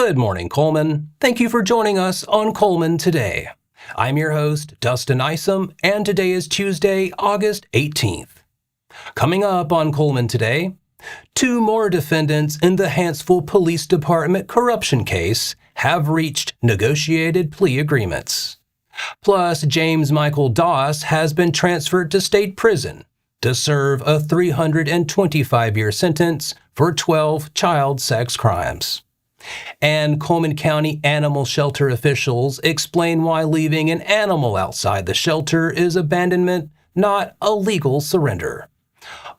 Good morning, Cullman. Thank you for joining us on Cullman Today. I'm your host, Dustin Isom, and today is Tuesday, August 18th. Coming up on Cullman Today, 2 more defendants in the Hanceville Police Department corruption case have reached negotiated plea agreements. Plus, James Michael Doss has been transferred to state prison to serve a 325-year sentence for 12 child sex crimes. And Cullman County Animal Shelter officials explain why leaving an animal outside the shelter is abandonment, not a legal surrender.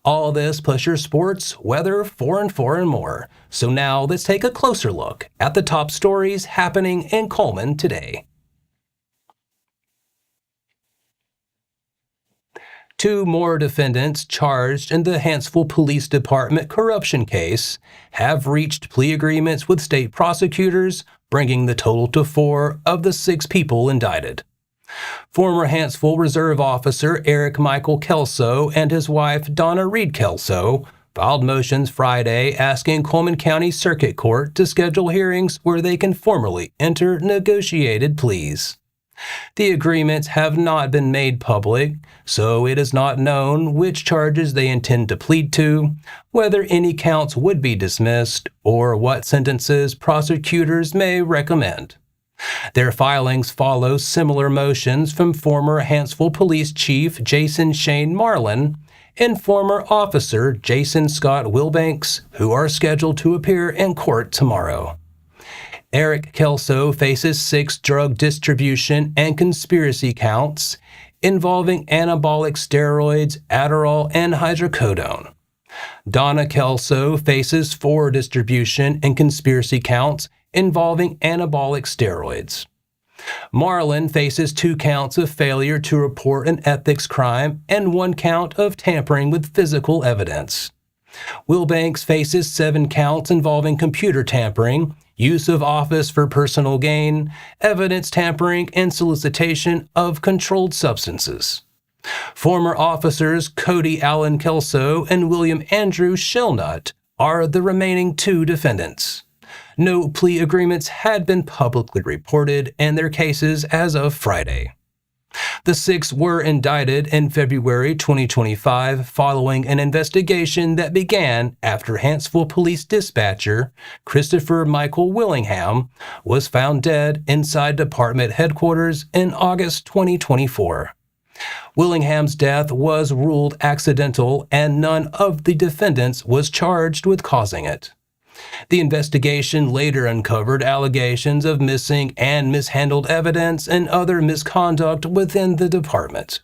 All this plus your sports, weather, 4 and 4, and more. So now let's take a closer look at the top stories happening in Cullman today. 2 more defendants charged in the Hanceville Police Department corruption case have reached plea agreements with state prosecutors, bringing the total to 4 of the 6 people indicted. Former Hanceville Reserve Officer Eric Michael Kelso and his wife Donna Reed Kelso filed motions Friday asking Cullman County Circuit Court to schedule hearings where they can formally enter negotiated pleas. The agreements have not been made public, so it is not known which charges they intend to plead to, whether any counts would be dismissed, or what sentences prosecutors may recommend. Their filings follow similar motions from former Hanceville Police Chief Jason Shane Marlin and former Officer Jason Scott Wilbanks, who are scheduled to appear in court tomorrow. Eric Kelso faces 6 drug distribution and conspiracy counts involving anabolic steroids, Adderall, and hydrocodone. Donna Kelso faces 4 distribution and conspiracy counts involving anabolic steroids. Marlin faces 2 counts of failure to report an ethics crime and 1 count of tampering with physical evidence. Wilbanks faces 7 counts involving computer tampering, use of office for personal gain, evidence tampering, and solicitation of controlled substances. Former officers Cody Allen Kelso and William Andrew Shellnut are the remaining 2 defendants. No plea agreements had been publicly reported in their cases as of Friday. The 6 were indicted in February 2025 following an investigation that began after Hanceville Police Dispatcher Christopher Michael Willingham was found dead inside department headquarters in August 2024. Willingham's death was ruled accidental and none of the defendants was charged with causing it. The investigation later uncovered allegations of missing and mishandled evidence and other misconduct within the department.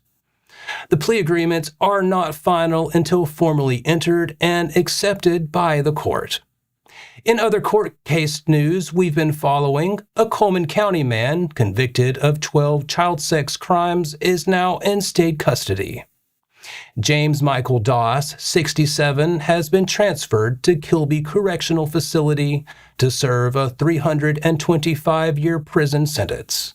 The plea agreements are not final until formally entered and accepted by the court. In other court case news we've been following, a Cullman County man convicted of 12 child sex crimes is now in state custody. James Michael Doss, 67, has been transferred to Kilby Correctional Facility to serve a 325-year prison sentence.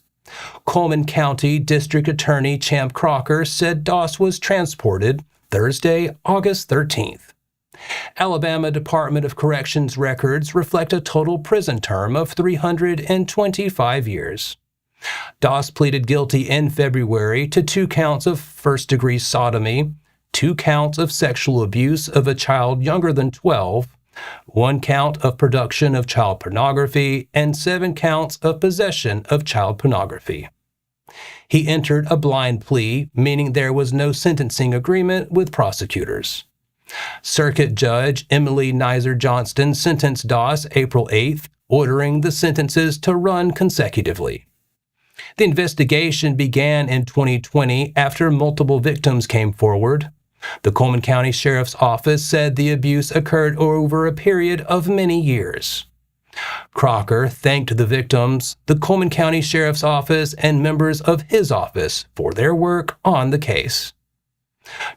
Cullman County District Attorney Champ Crocker said Doss was transported Thursday, August 13th. Alabama Department of Corrections records reflect a total prison term of 325 years. Doss pleaded guilty in February to 2 counts of first-degree sodomy, 2 counts of sexual abuse of a child younger than 12, 1 count of production of child pornography, and 7 counts of possession of child pornography. He entered a blind plea, meaning there was no sentencing agreement with prosecutors. Circuit Judge Emily Nizer Johnston sentenced Doss April 8th, ordering the sentences to run consecutively. The investigation began in 2020 after multiple victims came forward. The Cullman County Sheriff's Office said the abuse occurred over a period of many years. Crocker thanked the victims, the Cullman County Sheriff's Office, and members of his office for their work on the case.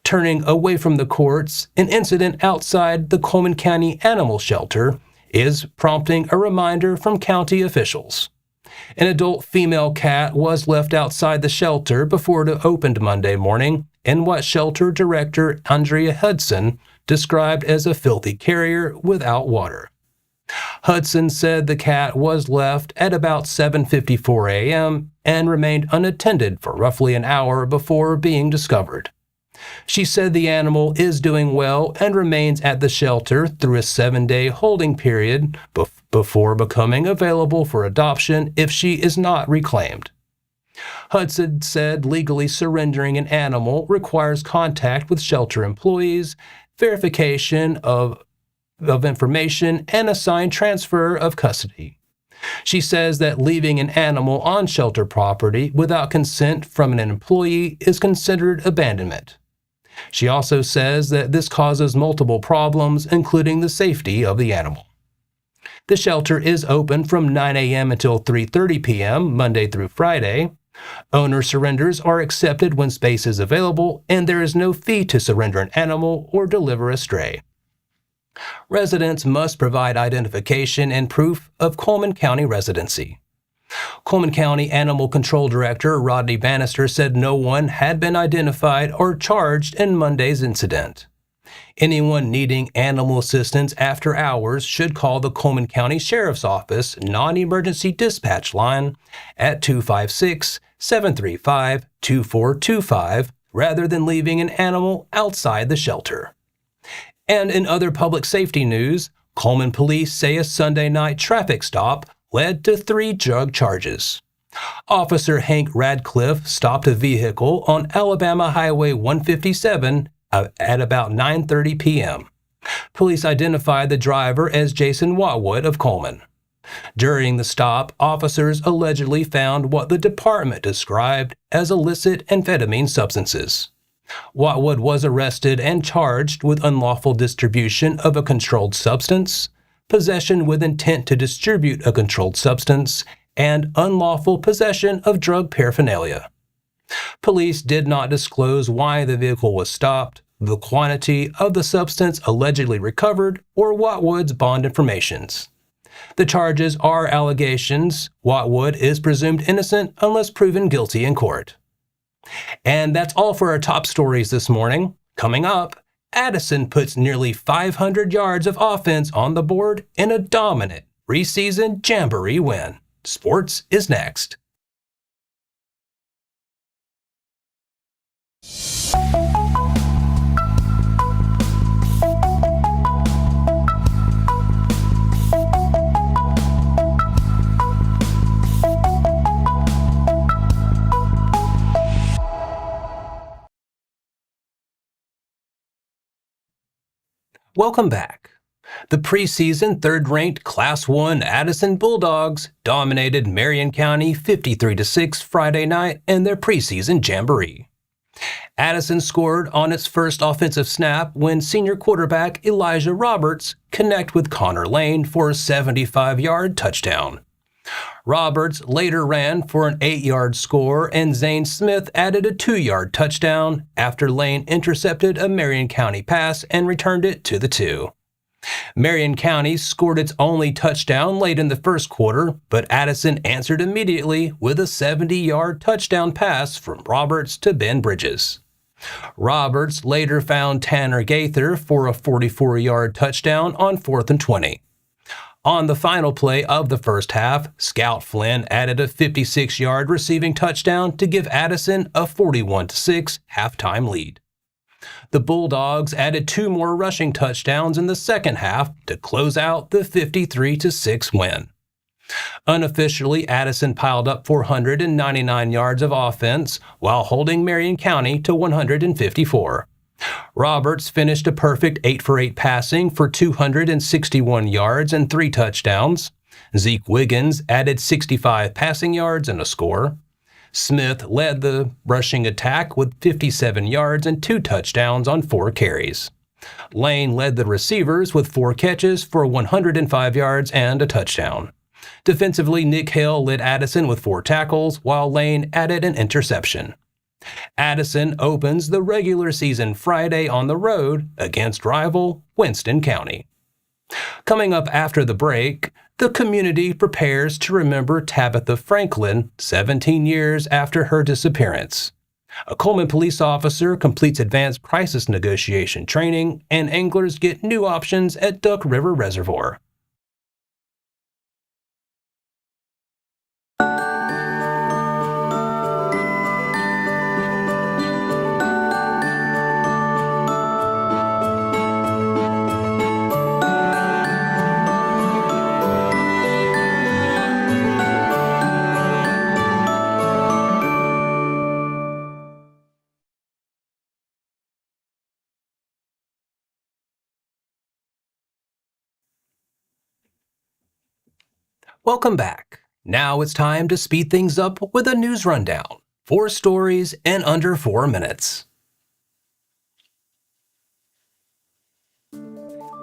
Turning away from the courts, an incident outside the Cullman County Animal Shelter is prompting a reminder from county officials. An adult female cat was left outside the shelter before it opened Monday morning in what shelter director Andrea Hudson described as a filthy carrier without water. Hudson said the cat was left at about 7:54 a.m. and remained unattended for roughly an hour before being discovered. She said the animal is doing well and remains at the shelter through a 7-day holding period before becoming available for adoption if she is not reclaimed. Hudson said legally surrendering an animal requires contact with shelter employees, verification of information, and a signed transfer of custody. She says that leaving an animal on shelter property without consent from an employee is considered abandonment. She also says that this causes multiple problems, including the safety of the animal. The shelter is open from 9 a.m. until 3:30 p.m., Monday through Friday. Owner surrenders are accepted when space is available, and there is no fee to surrender an animal or deliver a stray. Residents must provide identification and proof of Cullman County residency. Cullman County Animal Control Director Rodney Bannister said no one had been identified or charged in Monday's incident. Anyone needing animal assistance after hours should call the Cullman County Sheriff's Office non-emergency dispatch line at 256-735-2425 rather than leaving an animal outside the shelter. And in other public safety news, Cullman police say a Sunday night traffic stop led to 3 drug charges. Officer Hank Radcliffe stopped a vehicle on Alabama Highway 157 at about 9:30 p.m. Police identified the driver as Jason Watwood of Cullman. During the stop, officers allegedly found what the department described as illicit amphetamine substances. Watwood was arrested and charged with unlawful distribution of a controlled substance, possession with intent to distribute a controlled substance, and unlawful possession of drug paraphernalia. Police did not disclose why the vehicle was stopped, the quantity of the substance allegedly recovered, or Watwood's bond informations. The charges are allegations. Watwood is presumed innocent unless proven guilty in court. And that's all for our top stories this morning. Coming up, Addison puts nearly 500 yards of offense on the board in a dominant preseason jamboree win. Sports is next. Welcome back. The preseason third-ranked Class 1 Addison Bulldogs dominated Marion County 53-6 Friday night in their preseason jamboree. Addison scored on its first offensive snap when senior quarterback Elijah Roberts connected with Connor Lane for a 75-yard touchdown. Roberts later ran for an 8-yard score, and Zane Smith added a 2-yard touchdown after Lane intercepted a Marion County pass and returned it to the 2. Marion County scored its only touchdown late in the first quarter, but Addison answered immediately with a 70-yard touchdown pass from Roberts to Ben Bridges. Roberts later found Tanner Gaither for a 44-yard touchdown on 4th and 20. On the final play of the first half, Scout Flynn added a 56-yard receiving touchdown to give Addison a 41-6 halftime lead. The Bulldogs added 2 more rushing touchdowns in the second half to close out the 53-6 win. Unofficially, Addison piled up 499 yards of offense while holding Marion County to 154. Roberts finished a perfect 8-for-8 passing for 261 yards and 3 touchdowns. Zeke Wiggins added 65 passing yards and a score. Smith led the rushing attack with 57 yards and 2 touchdowns on 4 carries. Lane led the receivers with 4 catches for 105 yards and a touchdown. Defensively, Nick Hale led Addison with 4 tackles, while Lane added an interception. Addison opens the regular season Friday on the road against rival Winston County. Coming up after the break, the community prepares to remember Tabitha Franklin 17 years after her disappearance. A Cullman police officer completes advanced crisis negotiation training, and anglers get new options at Duck River Reservoir. Welcome back. Now it's time to speed things up with a news rundown. 4 stories in under 4 minutes.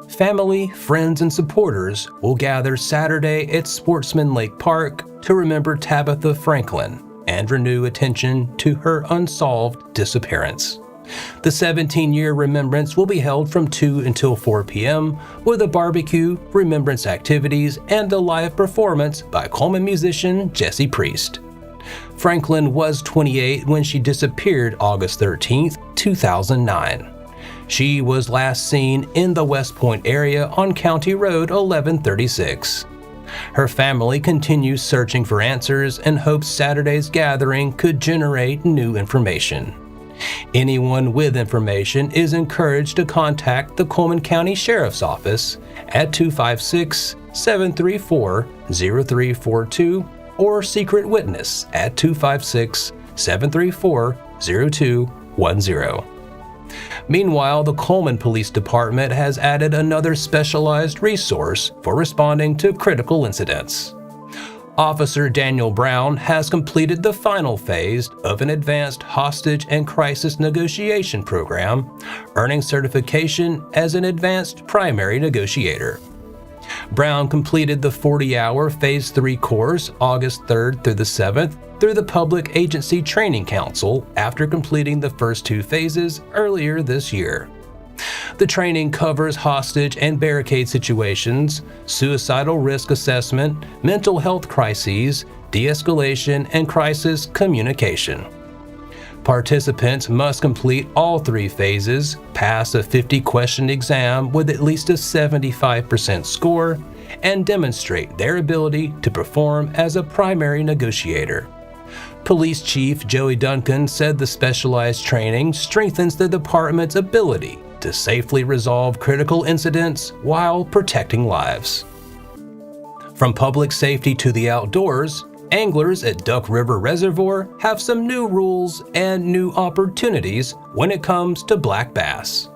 Family, friends, and supporters will gather Saturday at Sportsman Lake Park to remember Tabitha Franklin and renew attention to her unsolved disappearance. The 17-year remembrance will be held from 2 until 4 p.m. with a barbecue, remembrance activities, and a live performance by Cullman musician Jesse Priest. Franklin was 28 when she disappeared August 13, 2009. She was last seen in the West Point area on County Road 1136. Her family continues searching for answers and hopes Saturday's gathering could generate new information. Anyone with information is encouraged to contact the Cullman County Sheriff's Office at 256-734-0342 or Secret Witness at 256-734-0210. Meanwhile, the Cullman Police Department has added another specialized resource for responding to critical incidents. Officer Daniel Brown has completed the final phase of an advanced hostage and crisis negotiation program, earning certification as an advanced primary negotiator. Brown completed the 40-hour Phase 3 course August 3rd through the 7th through the Public Agency Training Council after completing the first 2 phases earlier this year. The training covers hostage and barricade situations, suicidal risk assessment, mental health crises, de-escalation, and crisis communication. Participants must complete all 3 phases, pass a 50-question exam with at least a 75% score, and demonstrate their ability to perform as a primary negotiator. Police Chief Joey Duncan said the specialized training strengthens the department's ability to safely resolve critical incidents while protecting lives. From public safety to the outdoors, anglers at Duck River Reservoir have some new rules and new opportunities when it comes to black bass.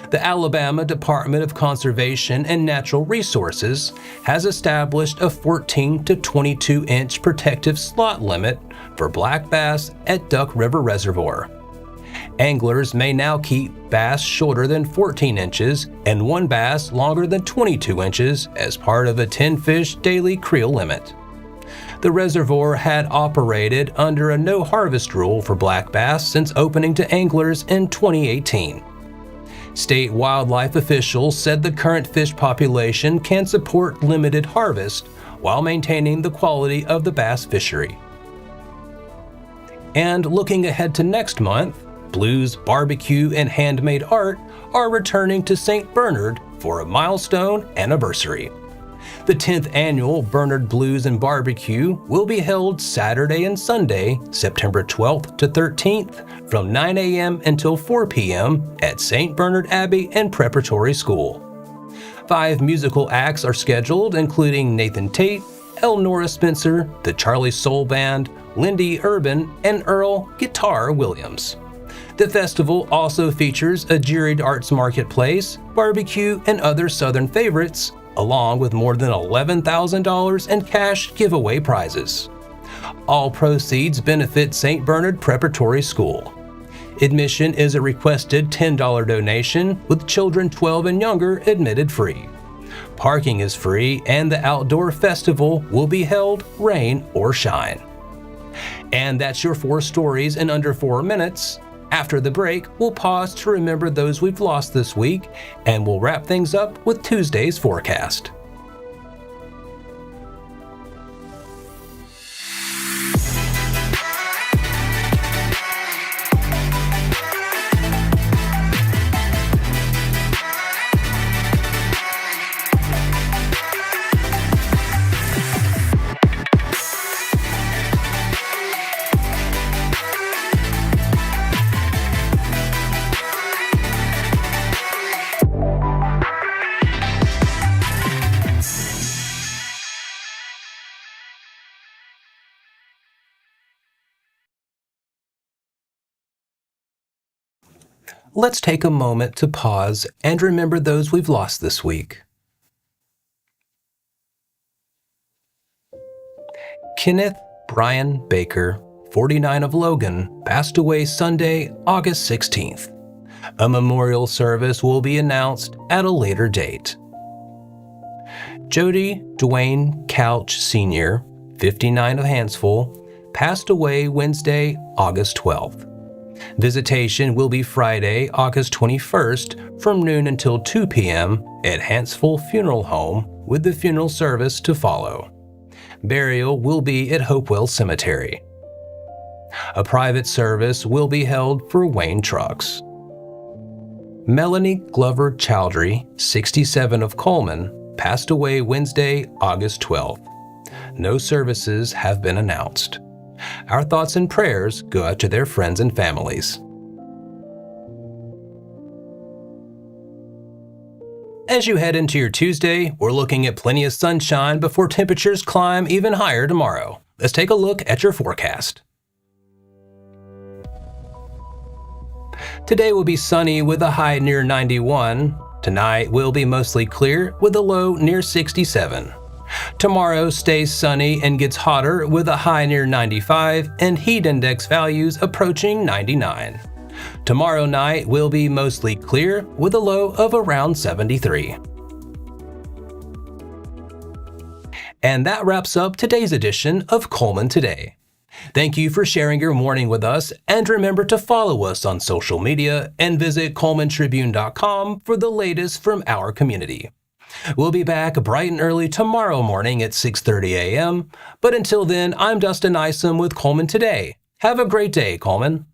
The Alabama Department of Conservation and Natural Resources has established a 14 to 22-inch protective slot limit for black bass at Duck River Reservoir. Anglers may now keep bass shorter than 14 inches and 1 bass longer than 22 inches as part of a 10-fish daily creel limit. The reservoir had operated under a no-harvest rule for black bass since opening to anglers in 2018. State wildlife officials said the current fish population can support limited harvest while maintaining the quality of the bass fishery. And looking ahead to next month, blues, barbecue, and handmade art are returning to St. Bernard for a milestone anniversary. The 10th annual Bernard Blues and Barbecue will be held Saturday and Sunday, September 12th to 13th, from 9 a.m. until 4 p.m. at St. Bernard Abbey and Preparatory School. 5 musical acts are scheduled, including Nathan Tate, Elnora Spencer, the Charlie Soul Band, Lindy Urban, and Earl Guitar Williams. The festival also features a juried arts marketplace, barbecue, and other Southern favorites, along with more than $11,000 in cash giveaway prizes. All proceeds benefit St. Bernard Preparatory School. Admission is a requested $10 donation, with children 12 and younger admitted free. Parking is free, and the outdoor festival will be held rain or shine. And that's your 4 stories in under 4 minutes. After the break, we'll pause to remember those we've lost this week, and we'll wrap things up with Tuesday's forecast. Let's take a moment to pause and remember those we've lost this week. Kenneth Brian Baker, 49 of Logan, passed away Sunday, August 16th. A memorial service will be announced at a later date. Jody Dwayne Couch Sr., 59 of Hanceville, passed away Wednesday, August 12th. Visitation will be Friday, August 21st from noon until 2 p.m. at Hanceville Funeral Home, with the funeral service to follow. Burial will be at Hopewell Cemetery. A private service will be held for Wayne Trucks. Melanie Glover Chowdhury, 67 of Cullman, passed away Wednesday, August 12th. No services have been announced. Our thoughts and prayers go out to their friends and families. As you head into your Tuesday, we're looking at plenty of sunshine before temperatures climb even higher tomorrow. Let's take a look at your forecast. Today will be sunny with a high near 91. Tonight will be mostly clear with a low near 67. Tomorrow stays sunny and gets hotter with a high near 95 and heat index values approaching 99. Tomorrow night will be mostly clear with a low of around 73. And that wraps up today's edition of Cullman Today. Thank you for sharing your morning with us, and remember to follow us on social media and visit CullmanTribune.com for the latest from our community. We'll be back bright and early tomorrow morning at 6:30 a.m. But until then, I'm Dustin Isom with Cullman Today. Have a great day, Cullman.